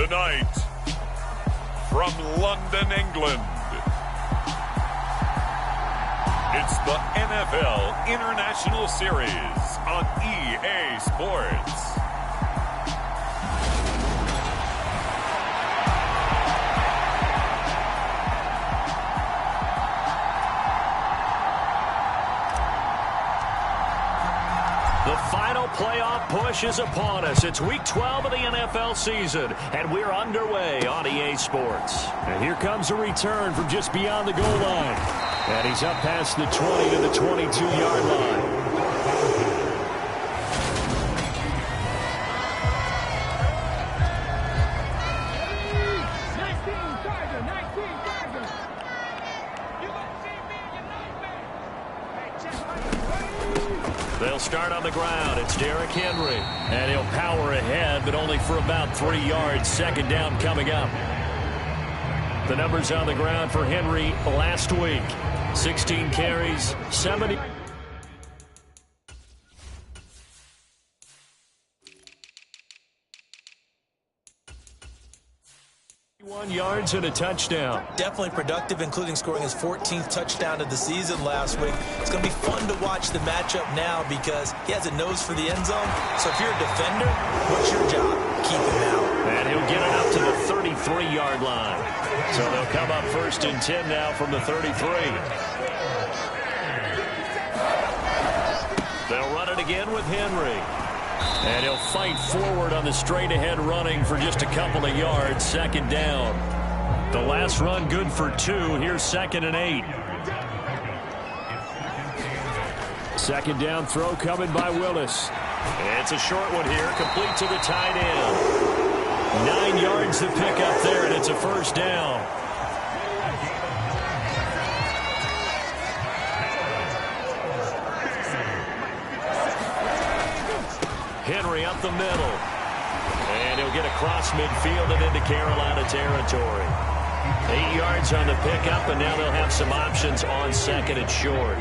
Tonight, from London, England, it's the NFL International Series on EA Sports. The final playoff push is upon us. It's Week 12 of the NFL season, and we're underway on EA Sports. And here comes a return from just beyond the goal line. And he's up past the 20 to the 22-yard line. They'll start on the ground. It's Derrick Henry. And he'll power ahead, but only for about 3 yards. Second down coming up. The numbers on the ground for Henry last week. 16 carries, 70. Yards and a touchdown. Definitely productive, including scoring his 14th touchdown of the season last week. It's going to be fun to watch the matchup now because he has a nose for the end zone. So if you're a defender, what's your job? Keep him out. And he'll get it up to the 33-yard line. So they'll come up 1st and 10 now from the 33. They'll run it again with Henry. And he'll fight forward on the straight-ahead running for just a couple of yards. Second down. The last run good for 2. Here's 2nd and 8. Second down throw coming by Willis. It's a short one here, complete to the tight end. 9 yards to pick up there, and it's a first down. Henry up the middle. And he'll get across midfield and into Carolina territory. 8 yards on the pickup, and now they'll have some options on 2nd and short.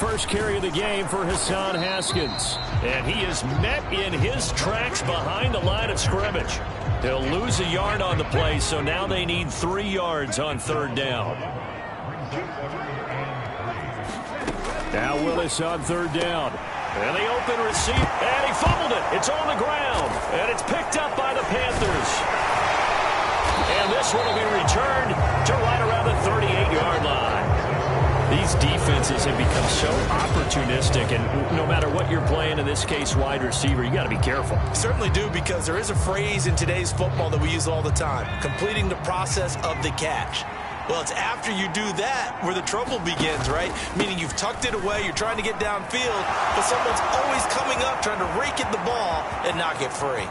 First carry of the game for Hassan Haskins. And he is met in his tracks behind the line of scrimmage. He'll lose a yard on the play, so now they need 3 yards on 3rd down. Now Willis on 3rd down. And the open receive, and he fumbled it. It's on the ground, and it's picked up by the Panthers. And this one will be returned to right around the 38-yard line. These defenses have become so opportunistic, and no matter what you're playing, in this case wide receiver, you got to be careful. Certainly do, because there is a phrase in today's football that we use all the time: completing the process of the catch. Well, it's after you do that where the trouble begins, right? Meaning you've tucked it away, you're trying to get downfield, but someone's always coming up trying to rake at the ball and knock it free.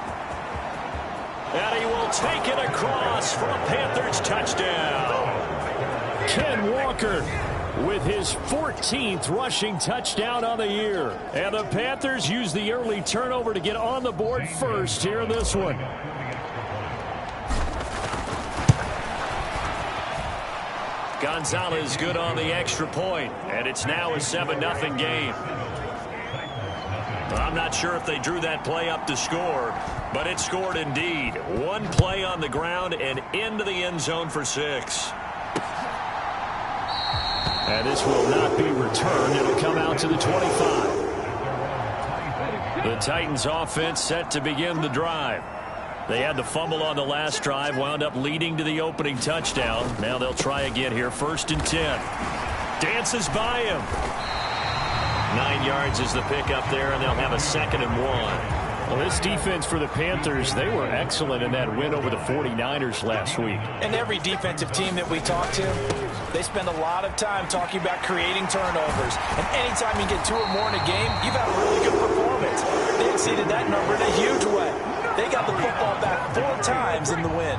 And he will take it across for a Panthers touchdown. Ken Walker with his 14th rushing touchdown on the year. And the Panthers use the early turnover to get on the board first here in this one. Gonzalez good on the extra point, and it's now a 7-0 game. I'm not sure if they drew that play up to score, but it scored indeed. One play on the ground and into the end zone for 6. And this will not be returned. It'll come out to the 25. The Titans offense set to begin the drive. They had the fumble on the last drive, wound up leading to the opening touchdown. Now they'll try again here, 1st and 10. Dances by him. 9 yards is the pickup there, and they'll have a 2nd and 1. Well, this defense for the Panthers, they were excellent in that win over the 49ers last week. And every defensive team that we talk to, they spend a lot of time talking about creating turnovers. And anytime you get 2 or more in a game, you've had a really good performance. They exceeded that number in a huge way. They got the football back 4 times in the win.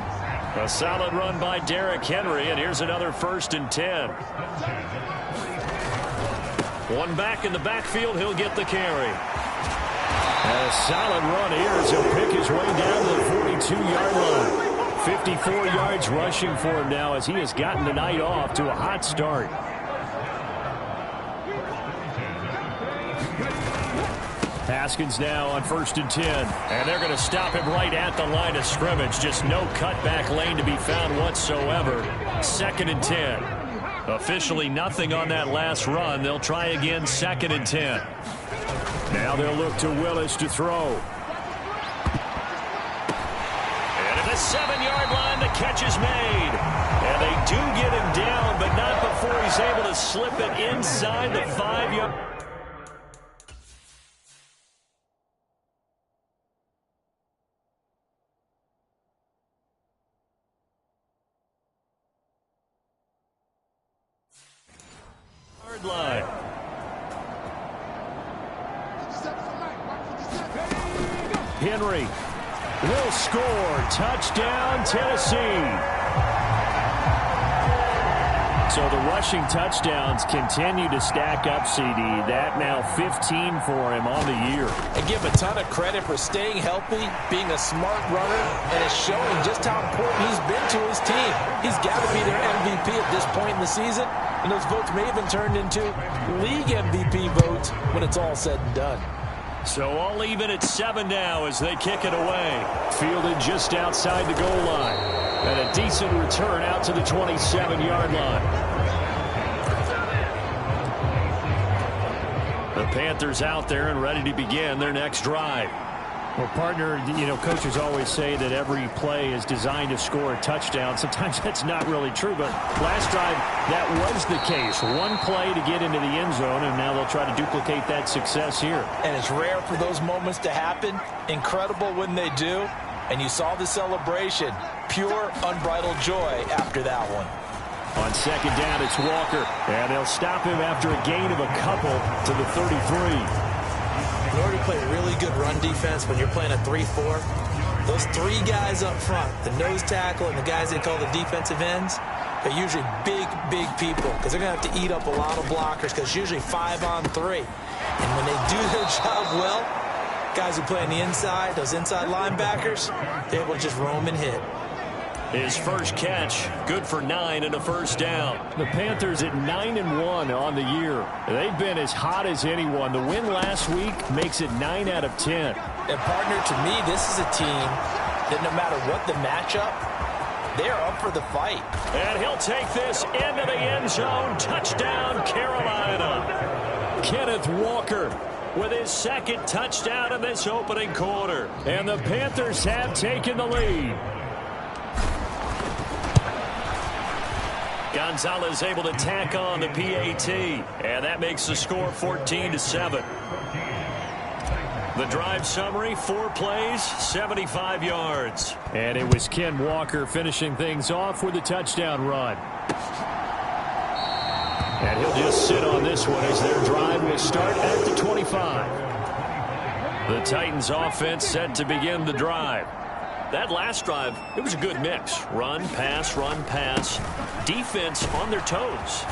A solid run by Derrick Henry, and here's another 1st and 10. One back in the backfield, he'll get the carry. And a solid run here as he'll pick his way down to the 42-yard line. 54 yards rushing for him now as he has gotten the night off to a hot start. Haskins now on 1st and 10. And they're going to stop him right at the line of scrimmage. Just no cutback lane to be found whatsoever. 2nd and 10. Officially nothing on that last run. They'll try again 2nd and 10. Now they'll look to Willis to throw. And at the 7-yard line, the catch is made. And they do get him down, but not before he's able to slip it inside the 5-yard. Line. Henry will score. Touchdown, Tennessee. So the rushing touchdowns continue to stack up, CD. That now 15 for him on the year. And give him a ton of credit for staying healthy, being a smart runner, and it's showing just how important he's been to his team. He's got to be their MVP at this point in the season. And those votes may have been turned into league MVP votes when it's all said and done. So all even at 7 now as they kick it away. Fielded just outside the goal line. And a decent return out to the 27-yard line. The Panthers out there and ready to begin their next drive. Well, partner, coaches always say that every play is designed to score a touchdown. Sometimes that's not really true, but last drive, that was the case. One play to get into the end zone, and now they'll try to duplicate that success here. And it's rare for those moments to happen. Incredible when they do. And you saw the celebration. Pure, unbridled joy after that one. On 2nd down, it's Walker. And they'll stop him after a gain of a couple to the 33. In order to play really good run defense when you're playing a 3-4, those 3 guys up front, the nose tackle and the guys they call the defensive ends, they're usually big people because they're going to have to eat up a lot of blockers because it's usually 5-on-3. And when they do their job well, guys who play on the inside, those inside linebackers, they're able to just roam and hit. His first catch, good for 9 and a first down. The Panthers at 9-1 on the year. They've been as hot as anyone. The win last week makes it 9 out of 10. And partner, to me, this is a team that no matter what the matchup, they're up for the fight. And he'll take this into the end zone. Touchdown, Carolina. Kenneth Walker with his 2nd touchdown in this opening quarter. And the Panthers have taken the lead. Gonzalez able to tack on the PAT, and that makes the score 14-7. The drive summary, 4 plays, 75 yards. And it was Ken Walker finishing things off with a touchdown run. And he'll just sit on this one as their drive will start at the 25. The Titans offense set to begin the drive. That last drive, it was a good mix. Run, pass, defense on their toes.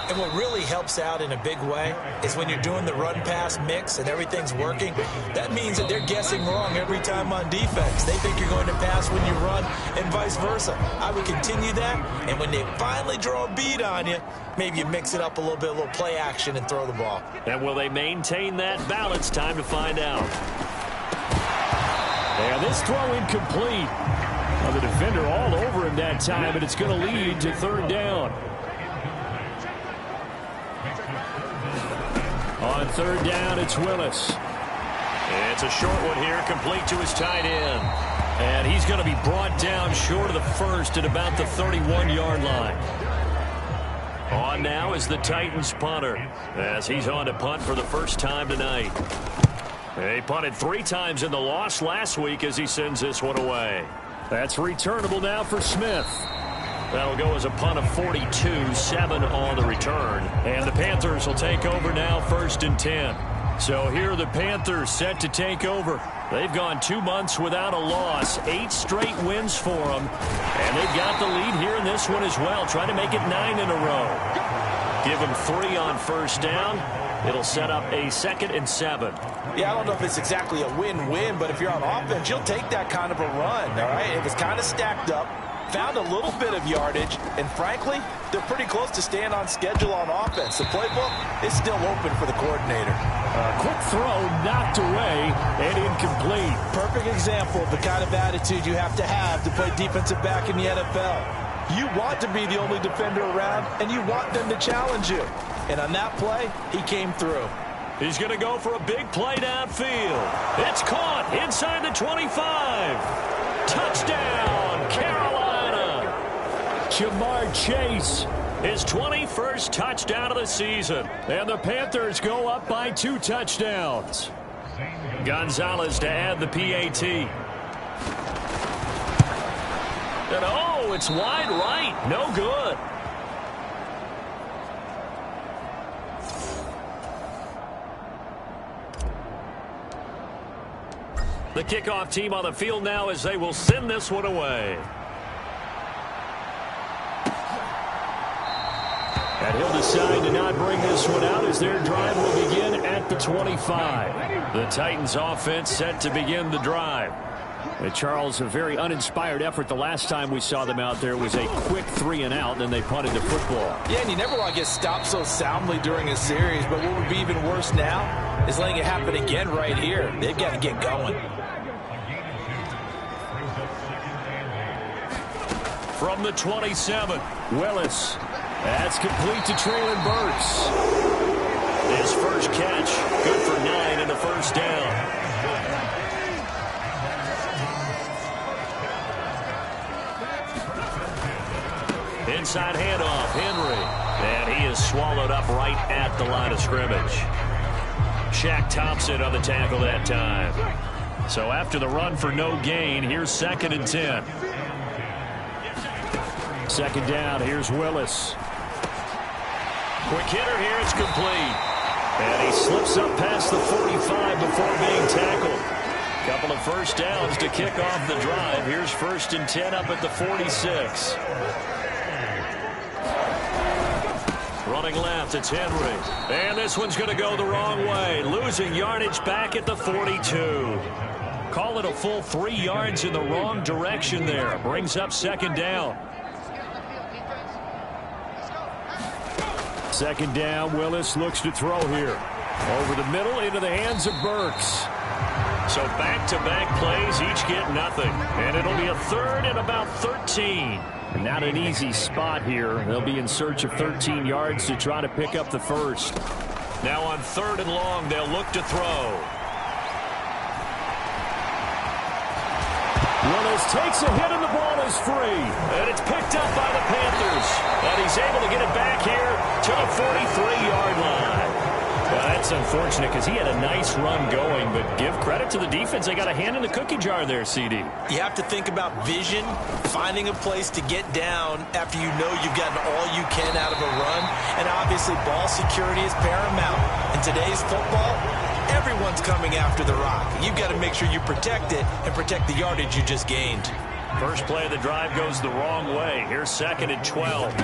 And what really helps out in a big way is when you're doing the run-pass mix and everything's working, that means that they're guessing wrong every time on defense. They think you're going to pass when you run and vice versa. I would continue that, and when they finally draw a beat on you, maybe you mix it up a little bit, a little play action and throw the ball. And will they maintain that balance? Time to find out. And this throw incomplete. Well, the defender all over him that time, and it's going to lead to 3rd down. On 3rd down, it's Willis. It's a short one here, complete to his tight end. And he's going to be brought down short of the first at about the 31-yard line. On now is the Titans punter, as he's on to punt for the first time tonight. They punted 3 times in the loss last week as he sends this one away. That's returnable now for Smith. That'll go as a punt of 42, 7 on the return. And the Panthers will take over now 1st and 10. So here are the Panthers set to take over. They've gone 2 months without a loss, 8 straight wins for them. And they've got the lead here in this one as well, trying to make it 9 in a row. Give them 3 on first down. It'll set up a 2nd and 7. Yeah, I don't know if it's exactly a win-win, but if you're on offense, you'll take that kind of a run, all right? It was kind of stacked up, found a little bit of yardage, and frankly, they're pretty close to staying on schedule on offense. The playbook is still open for the coordinator. A quick throw knocked away and incomplete. Perfect example of the kind of attitude you have to play defensive back in the NFL. You want to be the only defender around, and you want them to challenge you. And on that play, he came through. He's going to go for a big play downfield. It's caught inside the 25. Touchdown, Carolina. Ja'Marr Chase. His 21st touchdown of the season. And the Panthers go up by 2 touchdowns. Gonzalez to add the PAT. And oh, it's wide right. No good. The kickoff team on the field now as they will send this one away. And he'll decide to not bring this one out as their drive will begin at the 25. The Titans offense set to begin the drive. Charles, a very uninspired effort. The last time we saw them out there was a quick 3-and-out, and then they punted the football. Yeah, and you never want to get stopped so soundly during a series, but what would be even worse now is letting it happen again right here. They've got to get going. From the 27, Willis. That's complete to Treylon Burks. His first catch, good for 9 and a first down. Inside handoff, Henry. And he is swallowed up right at the line of scrimmage. Shaq Thompson on the tackle that time. So after the run for no gain, here's 2nd and 10. 2nd down, here's Willis. Quick hitter here, it's complete. And he slips up past the 45 before being tackled. Couple of first downs to kick off the drive. Here's 1st and 10 up at the 46. Running left, it's Henry. And this one's going to go the wrong way. Losing yardage back at the 42. Call it a full 3 yards in the wrong direction there. Brings up 2nd down. 2nd down, Willis looks to throw here. Over the middle into the hands of Burks. So back-to-back plays, each get nothing. And it'll be a 3rd and about 13. Not an easy spot here. They'll be in search of 13 yards to try to pick up the first. Now on 3rd and long, they'll look to throw. Willis takes a hit and the ball is free. And it's picked up by the Panthers. And he's able to get it back here to the 43-yard line. Well, that's unfortunate because he had a nice run going, but give credit to the defense. They got a hand in the cookie jar there, CD. You have to think about vision, finding a place to get down after you know you've gotten all you can out of a run, and obviously ball security is paramount. In today's football, everyone's coming after the rock. You've got to make sure you protect it and protect the yardage you just gained. First play of the drive goes the wrong way. Here's 2nd and 12.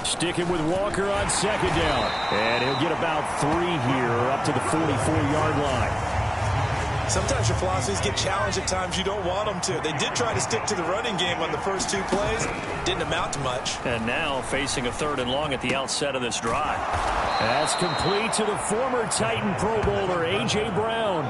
Sticking with Walker on 2nd down. And he'll get about 3 here up to the 44-yard line. Sometimes your philosophies get challenged at times you don't want them to. They did try to stick to the running game on the first 2 plays. Didn't amount to much. And now facing a 3rd and long at the outset of this drive. That's complete to the former Titan Pro Bowler, A.J. Brown.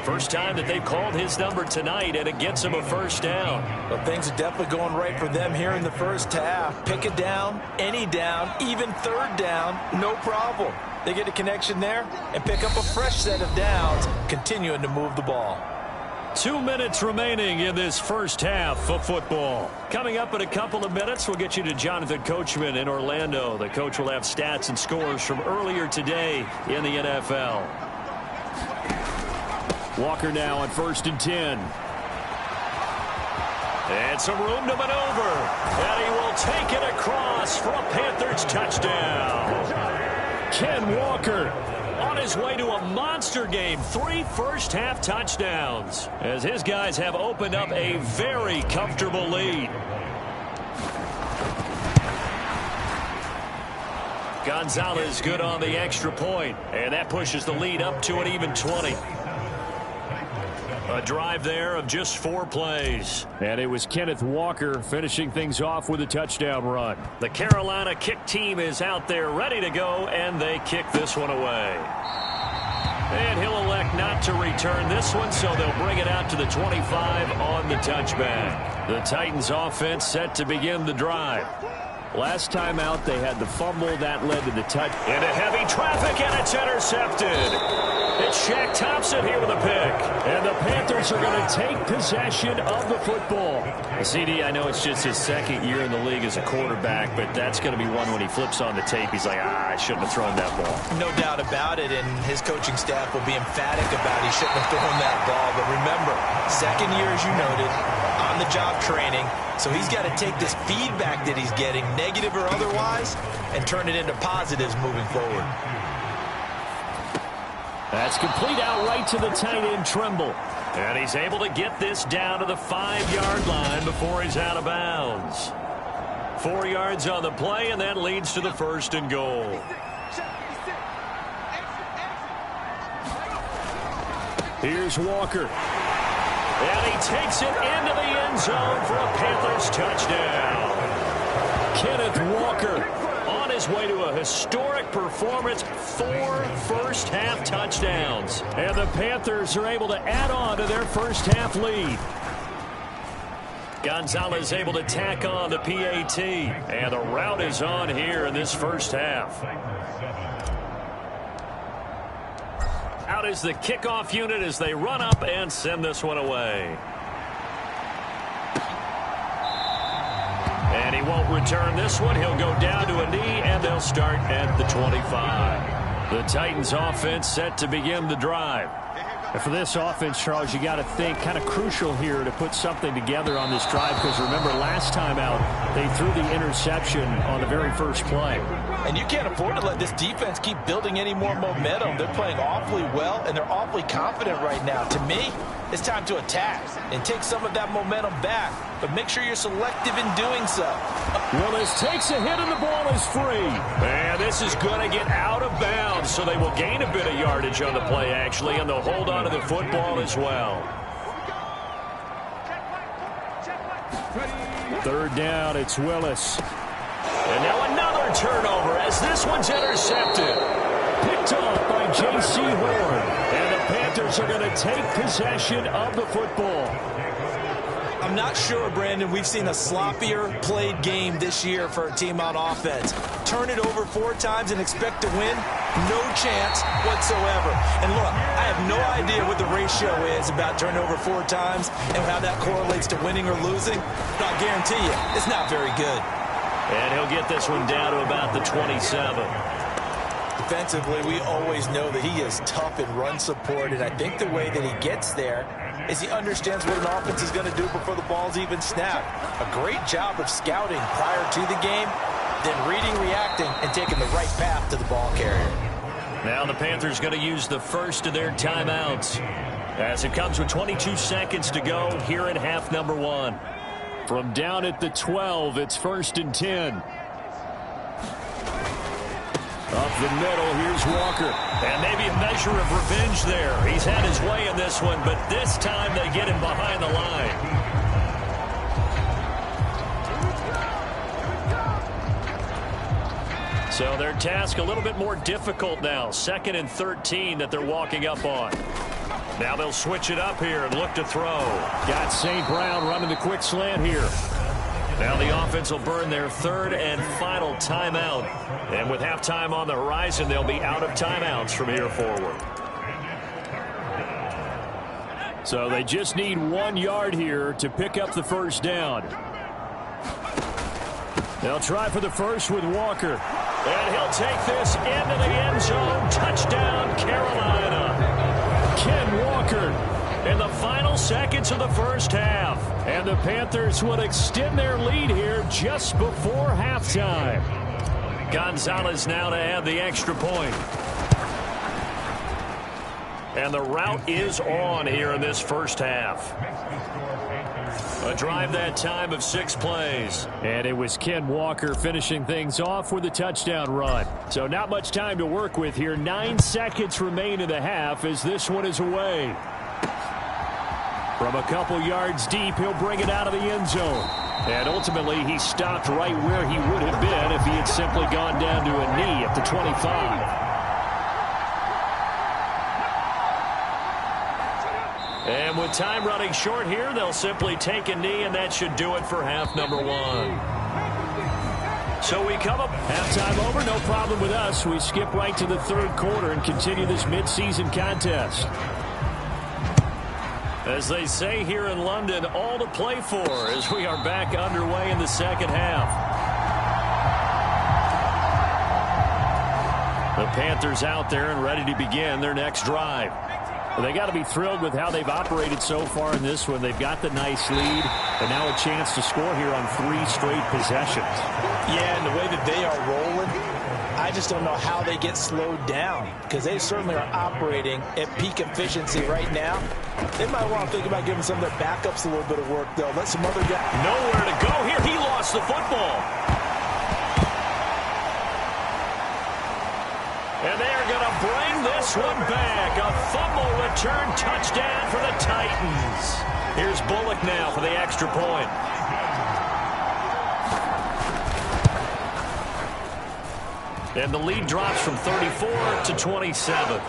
First time that they've called his number tonight, and it gets him a first down. Well, things are definitely going right for them here in the first half. Pick a down, any down, even 3rd down, no problem. They get a connection there and pick up a fresh set of downs, continuing to move the ball. 2 minutes remaining in this first half of football. Coming up in a couple of minutes, we'll get you to Jonathan Coachman in Orlando. The coach will have stats and scores from earlier today in the NFL. Walker now on 1st and 10. And some room to maneuver. And he will take it across for a Panthers touchdown. Ken Walker on his way to a monster game. 3 first-half touchdowns as his guys have opened up a very comfortable lead. Gonzalez good on the extra point, and that pushes the lead up to an even 20. A drive there of just 4 plays. And it was Kenneth Walker finishing things off with a touchdown run. The Carolina kick team is out there ready to go, and they kick this one away. And he'll elect not to return this one, so they'll bring it out to the 25 on the touchback. The Titans offense set to begin the drive. Last time out, they had the fumble that led to the touch. Into heavy traffic, and it's intercepted. It's Shaq Thompson here with a pick. And the Panthers are going to take possession of the football. CD, I know it's just his second year in the league as a quarterback, but that's going to be one when he flips on the tape. He's like, I shouldn't have thrown that ball. No doubt about it, and his coaching staff will be emphatic about he shouldn't have thrown that ball. But remember, second year, as you noted, on-the-job training. So he's got to take this feedback that he's getting, negative or otherwise, and turn it into positives moving forward. That's complete out right to the tight end, Tremble. And he's able to get this down to the 5-yard line before he's out of bounds. 4 yards on the play, and that leads to the 1st and goal. Here's Walker. And he takes it into the end zone for a Panthers touchdown. Kenneth Walker on his way to a historic performance, 4 first-half touchdowns. And the Panthers are able to add on to their first-half lead. Gonzalez able to tack on the PAT. And the route is on here in this first half. Out is the kickoff unit as they run up and send this one away. And he won't return this one. He'll go down to a knee, and they'll start at the 25. The Titans offense set to begin the drive. And for this offense, Charles, you got to think kind of crucial here to put something together on this drive, because remember last time out they threw the interception on the very first play. And you can't afford to let this defense keep building any more momentum. They're playing awfully well, and they're awfully confident right now. To me, it's time to attack and take some of that momentum back, but make sure you're selective in doing so. Willis takes a hit, and the ball is free. And this is going to get out of bounds, so they will gain a bit of yardage on the play, actually, and they'll hold on to the football as well. 3rd down, it's Willis. And now another turnover as this one's intercepted. Picked off by J.C. Horn. And the Panthers are going to take possession of the football. I'm not sure, Brandon, we've seen a sloppier played game this year for a team on offense. Turn it over 4 times and expect to win? No chance whatsoever. And look, I have no idea what the ratio is about turning over 4 times and how that correlates to winning or losing. But I guarantee you, it's not very good. And he'll get this one down to about the 27. Defensively, we always know that he is tough in run support, and I think the way that he gets there is he understands what an offense is going to do before the ball's even snapped. A great job of scouting prior to the game, then reading, reacting, and taking the right path to the ball carrier. Now the Panthers going to use the first of their timeouts as it comes with 22 seconds to go here in half number 1. From down at the 12, it's 1st and 10. Up the middle, here's Walker. And maybe a measure of revenge there. He's had his way in this one, but this time they get him behind the line. So their task a little bit more difficult now. 2nd and 13 that they're walking up on. Now they'll switch it up here and look to throw. Got St. Brown running the quick slant here. Now the offense will burn their 3rd and final timeout. And with halftime on the horizon, they'll be out of timeouts from here forward. So they just need 1 yard here to pick up the 1st down. They'll try for the first with Walker. And he'll take this into the end zone. Touchdown, Carolina. Ken Walker in the final seconds of the first half. And the Panthers will extend their lead here just before halftime. Gonzalez now to add the extra point. And the route is on here in this first half. A drive that time of 6 plays. And it was Ken Walker finishing things off with a touchdown run. So not much time to work with here. 9 seconds remain in the half as this one is away. From a couple yards deep, he'll bring it out of the end zone. And ultimately, he stopped right where he would have been if he had simply gone down to a knee at the 25. And with time running short here, they'll simply take a knee, and that should do it for half number one. So we come up. Halftime over, no problem with us. We skip right to the third quarter and continue this midseason contest. As they say here in London, all to play for as we are back underway in the second half. The Panthers out there and ready to begin their next drive. They got to be thrilled with how they've operated so far in this one. They've got the nice lead, and now a chance to score here on 3 straight possessions. Yeah, and the way that they are rolling, I just don't know how they get slowed down, because they certainly are operating at peak efficiency right now. They might want to think about giving some of their backups a little bit of work, though. Let some other guys. Nowhere to go here. He lost the football. And they are going to bring this one back. A fumble return touchdown for the Titans. Here's Bullock now for the extra point. And the lead drops from 34 to 27.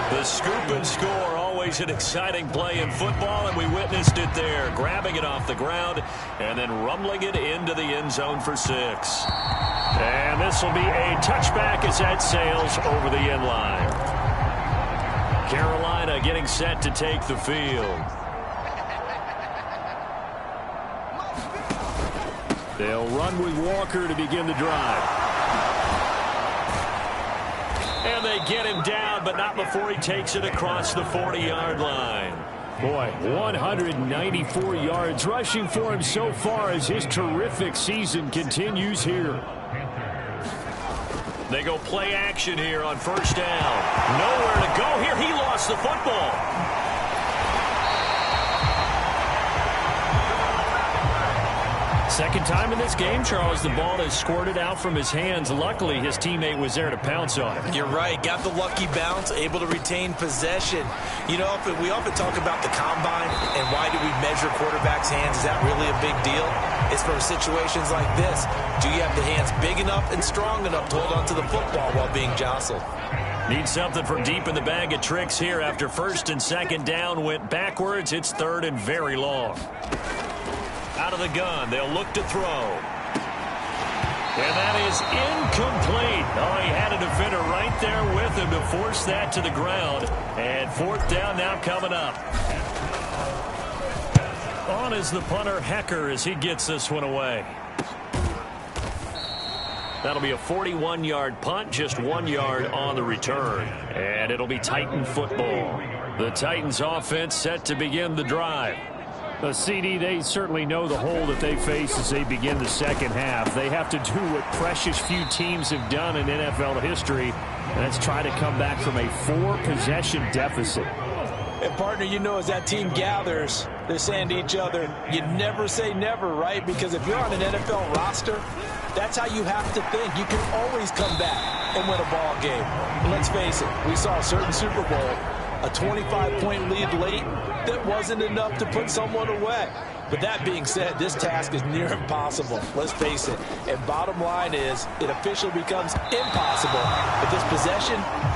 The scoop and score, always an exciting play in football, and we witnessed it there. Grabbing it off the ground and then rumbling it into the end zone for 6. And this will be a touchback as that sails over the end line. Carolina getting set to take the field. They'll run with Walker to begin the drive. And they get him down, but not before he takes it across the 40-yard line. Boy, 194 yards rushing for him so far as his terrific season continues here. They go play action here on first down. Nowhere to go here. He lost the football. Second time in this game, Charles, the ball is squirted out from his hands. Luckily, his teammate was there to pounce on it. You're right. Got the lucky bounce, able to retain possession. You know, we often talk about the combine and why do we measure quarterbacks' hands. Is that really a big deal? It's for situations like this. Do you have the hands big enough and strong enough to hold onto the football while being jostled? Need something from deep in the bag of tricks here after first and second down went backwards. It's third and very long. Out of the gun, they'll look to throw. And that is incomplete. Oh, he had a defender right there with him to force that to the ground. And fourth down now coming up. On is the punter, Hecker, as he gets this one away. That'll be a 41-yard punt, just 1 yard on the return. And it'll be Titan football. The Titans offense set to begin the drive. CD, they certainly know the hole that they face as they begin the second half. They have to do what precious few teams have done in NFL history, and that's try to come back from a 4-possession deficit. And, partner, you know, as that team gathers, they're saying to each other, you never say never, right? Because if you're on an NFL roster, that's how you have to think. You can always come back and win a ball game. And let's face it, we saw a certain Super Bowl, a 25-point lead late that wasn't enough to put someone away. But that being said, this task is near impossible. Let's face it. And bottom line is, it officially becomes impossible. But this possession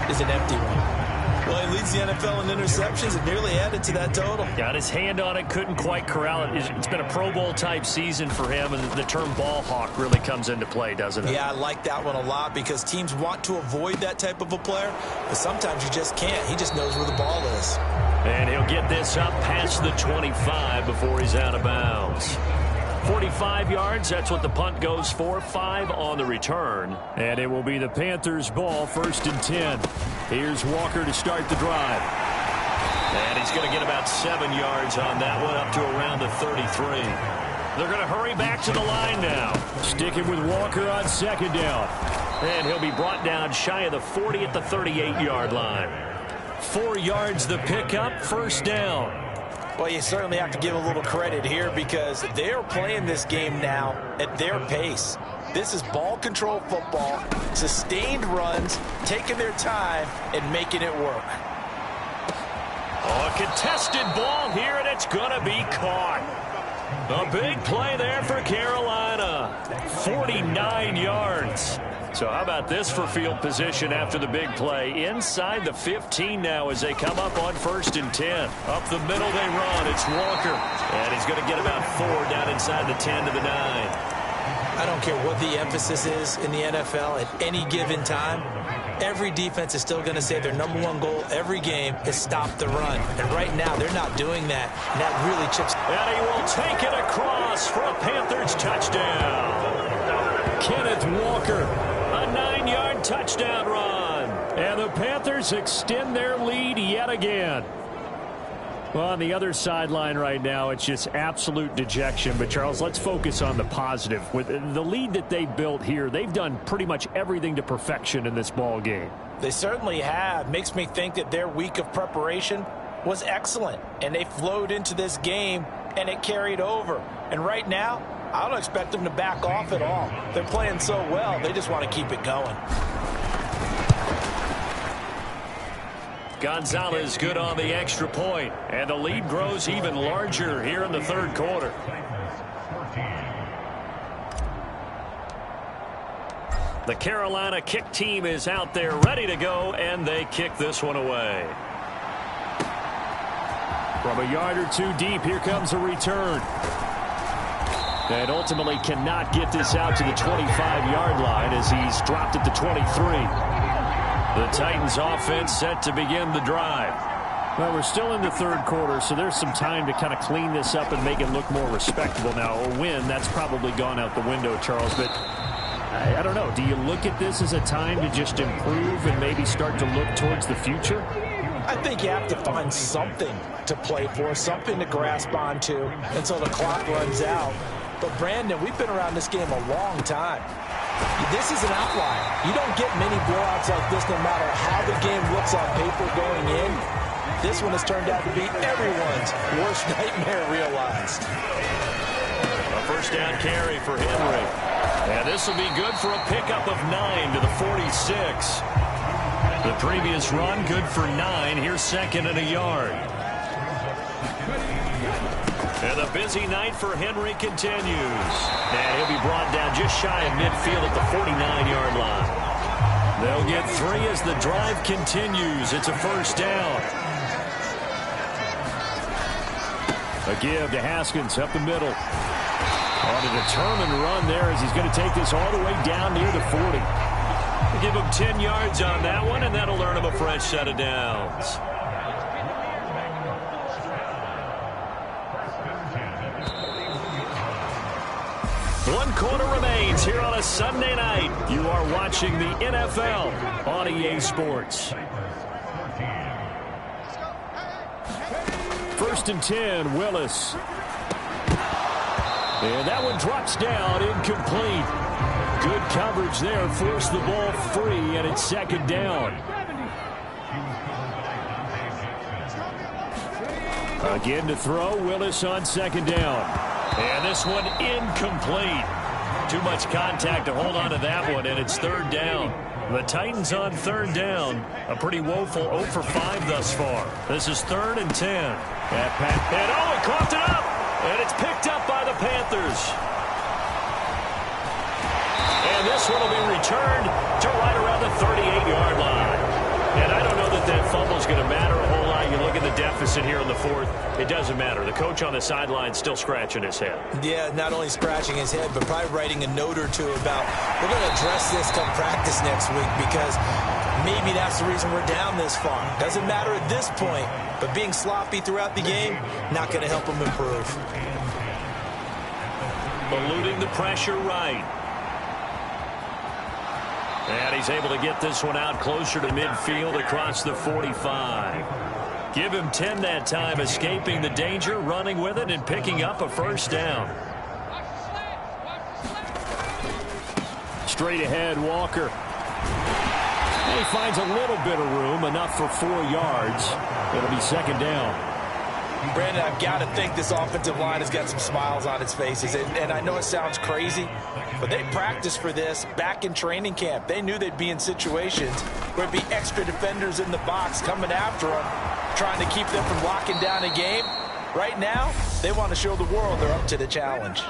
is an empty one. Well, he leads the NFL in interceptions and nearly added to that total. Got his hand on it, couldn't quite corral it. It's been a Pro Bowl-type season for him, and the term ball hawk really comes into play, doesn't it? Yeah, I like that one a lot because teams want to avoid that type of a player, but sometimes you just can't. He just knows where the ball is. And he'll get this up past the 25 before he's out of bounds. 45 yards, that's what the punt goes for. 5 on the return. And it will be the Panthers' ball, 1st and 10. Here's Walker to start the drive. And he's going to get about 7 yards on that one, up to around the 33. They're going to hurry back to the line now. Sticking with Walker on second down. And he'll be brought down shy of the 40 at the 38-yard line. 4 yards the pickup, 1st down. Well, you certainly have to give a little credit here because they're playing this game now at their pace. This is ball control football, sustained runs, taking their time and making it work. Oh, a contested ball here, and it's going to be caught. A big play there for Carolina. 49 yards. So how about this for field position after the big play? Inside the 15 now as they come up on 1st and 10. Up the middle they run. It's Walker. And he's going to get about 4 down inside the 10 to the 9. I don't care what the emphasis is in the NFL at any given time. Every defense is still going to say their #1 goal every game is stop the run. And right now, they're not doing that. And that really chips. And he will take it across for a Panthers touchdown. Kenneth Walker, a 9-yard touchdown run. And the Panthers extend their lead yet again. Well, on the other sideline right now, it's just absolute dejection. But, Charles, let's focus on the positive. With the lead that they built here, they've done pretty much everything to perfection in this ball game. They certainly have. Makes me think that their week of preparation was excellent. And they flowed into this game, and it carried over. And right now, I don't expect them to back off at all. They're playing so well, they just want to keep it going. Gonzalez good on the extra point, and the lead grows even larger here in the 3rd quarter. The Carolina kick team is out there ready to go, and they kick this one away. From a yard or 2 deep, here comes a return. And ultimately cannot get this out to the 25-yard line as he's dropped at the 23. The Titans offense set to begin the drive. Well, we're still in the 3rd quarter, so there's some time to kind of clean this up and make it look more respectable. Now, a win, that's probably gone out the window, Charles, but I don't know. Do you look at this as a time to just improve and maybe start to look towards the future? I think you have to find something to play for, something to grasp onto until the clock runs out. But, Brandon, we've been around this game a long time. This is an outlier. You don't get many blowouts like this no matter how the game looks on paper going in. This one has turned out to be everyone's worst nightmare realized. A 1st down carry for Henry. And this will be good for a pickup of 9 to the 46. The previous run good for 9. Here's 2nd and a yard. And the busy night for Henry continues. And he'll be brought down just shy of midfield at the 49-yard line. They'll get 3 as the drive continues. It's a 1st down. A give to Haskins up the middle. On a determined run there as he's going to take this all the way down near the 40. We'll give him 10 yards on that one, and that'll earn him a fresh set of downs. One quarter remains here on a Sunday night. You are watching the NFL on EA Sports. 1st and 10, Willis. And that one drops down, incomplete. Good coverage there, forced the ball free, and it's 2nd down. Again to throw, Willis on 2nd down. And this one incomplete. Too much contact to hold on to that one, and it's 3rd down. The Titans on 3rd down. A pretty woeful 0 for 5 thus far. This is 3rd and 10. And he coughed it up. And it's picked up by the Panthers. And this one will be returned to right around the 38-yard line. And I don't know that that fumble's going to matter a whole lot. You look at the deficit here in the 4th. It doesn't matter. The coach on the sideline still scratching his head. Yeah, not only scratching his head, but probably writing a note or two about, we're going to address this come practice next week because maybe that's the reason we're down this far. Doesn't matter at this point, but being sloppy throughout the game, not going to help him improve. Eluding the pressure right. And he's able to get this one out closer to midfield across the 45. Give him 10 that time, escaping the danger, running with it, and picking up a 1st down. Straight ahead, Walker. And he finds a little bit of room, enough for 4 yards. It'll be 2nd down. Brandon, I've got to think this offensive line has got some smiles on its faces. And I know it sounds crazy, but they practiced for this back in training camp. They knew they'd be in situations where there'd be extra defenders in the box coming after them, trying to keep them from locking down a game. Right now, they want to show the world they're up to the challenge.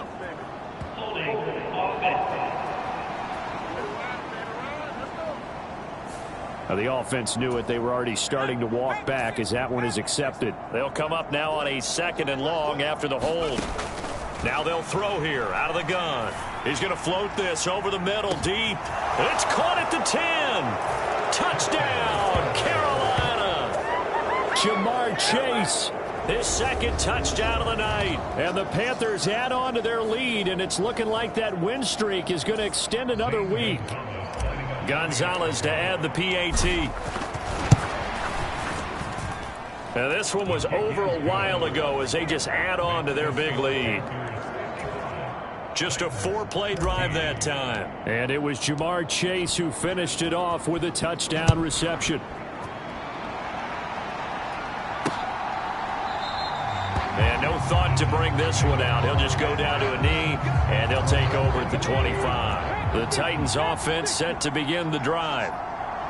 The offense knew it. They were already starting to walk back as that one is accepted. They'll come up now on a 2nd and long after the hold. Now they'll throw here out of the gun. He's going to float this over the middle deep. It's caught at the 10. Touchdown, Carolina. Ja'Marr Chase, his 2nd touchdown of the night. And the Panthers add on to their lead, and it's looking like that win streak is going to extend another week. Gonzalez to add the PAT. Now this one was over a while ago as they just add on to their big lead. Just a 4-play drive that time. And it was Ja'Marr Chase who finished it off with a touchdown reception. And no thought to bring this one out. He'll just go down to a knee, and they'll take over at the 25. The Titans offense set to begin the drive.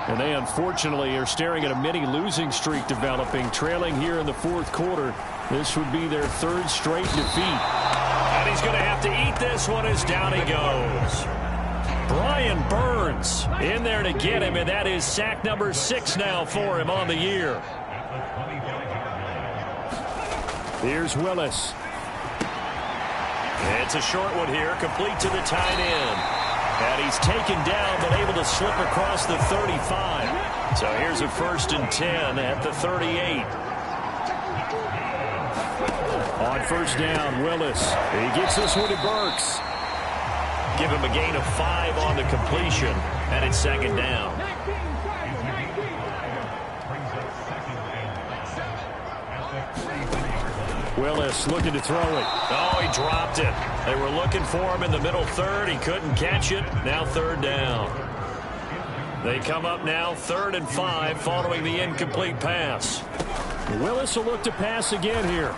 And they unfortunately are staring at a mini losing streak developing, trailing here in the 4th quarter. This would be their 3rd straight defeat. And he's going to have to eat this one as down he goes. Brian Burns in there to get him, and that is sack number 6 now for him on the year. Here's Willis. It's a short one here, complete to the tight end. And he's taken down, but able to slip across the 35. So here's a 1st and 10 at the 38. On 1st down, Willis. He gets this one to Burks. Give him a gain of 5 on the completion, and it's 2nd down. Willis looking to throw it. Oh, he dropped it. They were looking for him in the middle 3rd. He couldn't catch it. Now 3rd down. They come up now 3rd and 5 following the incomplete pass. Willis will look to pass again here.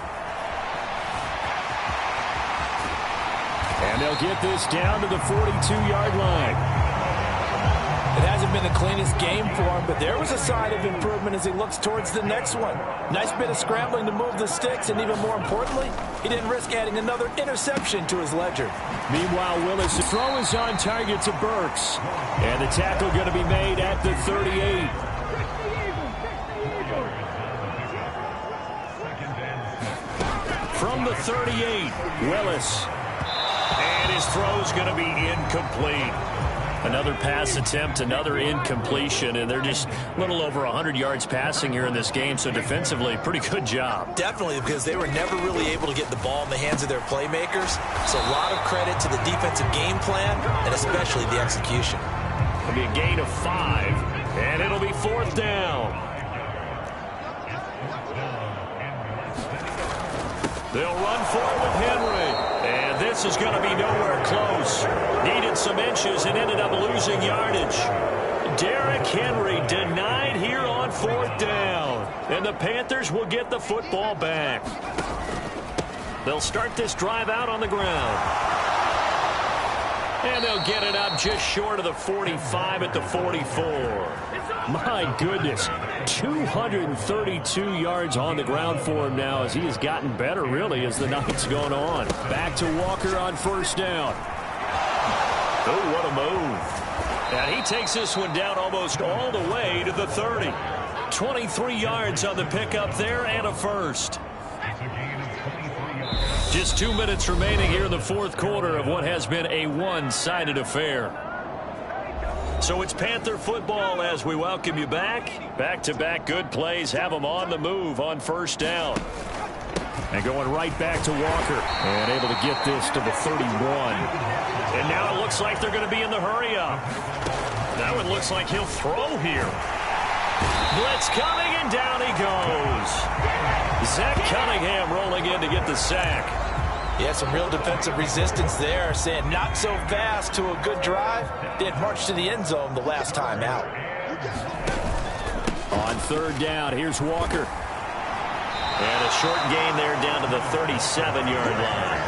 And they'll get this down to the 42-yard line. It hasn't been the cleanest game for him, but there was a sign of improvement as he looks towards the next one. Nice bit of scrambling to move the sticks, and even more importantly, he didn't risk adding another interception to his ledger. Meanwhile, Willis' throw is on target to Burks. And the tackle going to be made at the 38. From the 38, Willis. And his throw's going to be incomplete. Another pass attempt, another incompletion, and they're just a little over 100 yards passing here in this game, so defensively, pretty good job. Definitely, because they were never really able to get the ball in the hands of their playmakers, so a lot of credit to the defensive game plan, and especially the execution. It'll be a gain of 5, and it'll be 4th down. They'll run forward with Henry. And this is going to be nowhere close. Needed some inches and ended up losing yardage. Derrick Henry denied here on 4th down. And the Panthers will get the football back. They'll start this drive out on the ground. And they'll get it up just short of the 45 at the 44. My goodness, 232 yards on the ground for him now as he has gotten better, really, as the night's gone on. Back to Walker on 1st down. Oh, what a move. And he takes this one down almost all the way to the 30. 23 yards on the pickup there and a 1st. Just 2 minutes remaining here in the 4th quarter of what has been a one-sided affair. So it's Panther football as we welcome you back. Back-to-back good plays have them on the move on 1st down. And going right back to Walker. And able to get this to the 31. And now it looks like they're going to be in the hurry-up. That one looks like he'll throw here. Blitz coming, and down he goes. Zach Cunningham rolling in to get the sack. Yeah, some real defensive resistance there, saying not so fast to a good drive. Didn't march to the end zone the last time out. On 3rd down, here's Walker. And a short gain there down to the 37-yard line.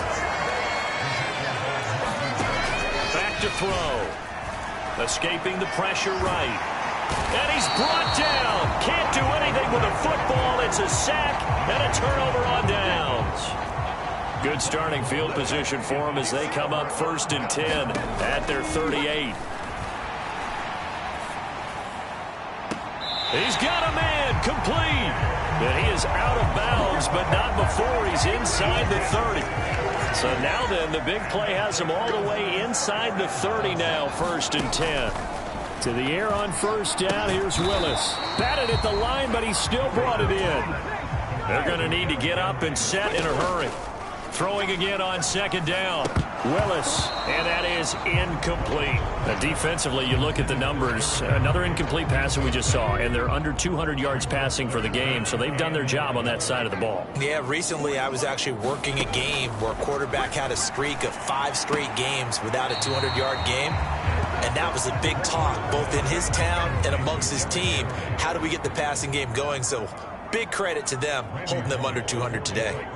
Back to throw. Escaping the pressure right. And he's brought down. Can't do anything with a football. It's a sack and a turnover on downs. Good starting field position for them as they come up 1st and 10 at their 38. He's got a man complete. And he is out of bounds, but not before he's inside the 30. So now then, the big play has him all the way inside the 30 now, 1st and 10. To the air on 1st down, here's Willis. Batted at the line, but he still brought it in. They're going to need to get up and set in a hurry. Throwing again on 2nd down. Willis, and that is incomplete. Now, defensively, you look at the numbers. Another incomplete pass that we just saw, and they're under 200 yards passing for the game, so they've done their job on that side of the ball. Yeah, recently I was actually working a game where a quarterback had a streak of 5 straight games without a 200-yard game, and that was a big talk, both in his town and amongst his team. How do we get the passing game going? So big credit to them, holding them under 200 today.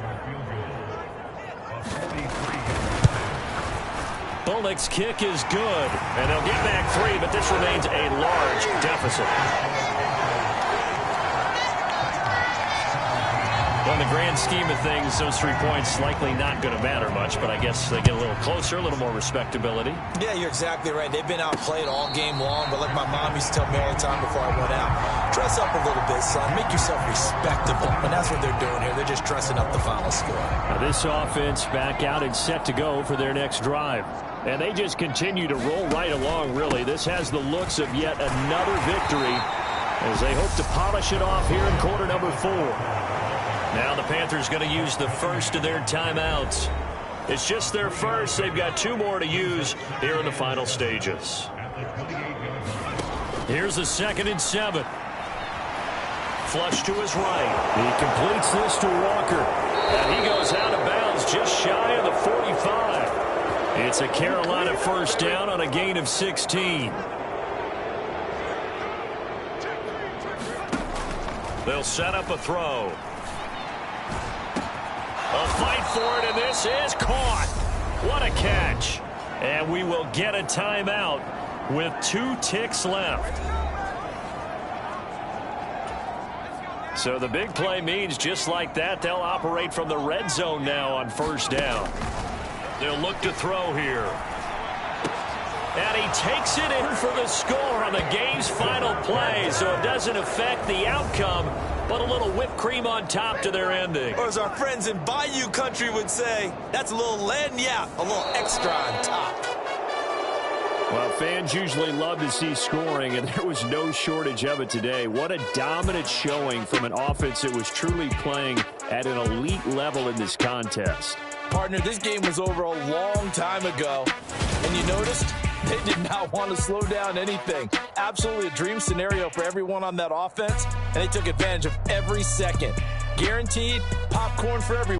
Bullock's kick is good, and they'll get back 3, but this remains a large deficit. Well, in the grand scheme of things, those 3 points likely not going to matter much, but I guess they get a little closer, a little more respectability. Yeah, you're exactly right. They've been outplayed all game long, but like my mom used to tell me all the time before I went out, dress up a little bit, son. Make yourself respectable. And that's what they're doing here. They're just dressing up the final score. Now this offense back out and set to go for their next drive. And they just continue to roll right along, really. This has the looks of yet another victory as they hope to polish it off here in quarter number 4. Now the Panthers going to use the first of their timeouts. It's just their first. They've got 2 more to use here in the final stages. Here's the 2nd and 7. Flush to his right. He completes this to Walker. And he goes out of bounds just shy of the 45. It's a Carolina 1st down on a gain of 16. They'll set up a throw. A fight for it, and this is caught. What a catch. And we will get a timeout with 2 ticks left. So the big play means just like that, they'll operate from the red zone now on 1st down. They'll look to throw here. And he takes it in for the score on the game's final play, so it doesn't affect the outcome, but a little whipped cream on top to their ending. Or as our friends in Bayou country would say, that's a little lagniappe, a little extra on top. Well, fans usually love to see scoring, and there was no shortage of it today. What a dominant showing from an offense that was truly playing at an elite level in this contest. Partner, this game was over a long time ago, and you noticed they did not want to slow down anything. Absolutely a dream scenario for everyone on that offense, and they took advantage of every second. Guaranteed popcorn for everyone.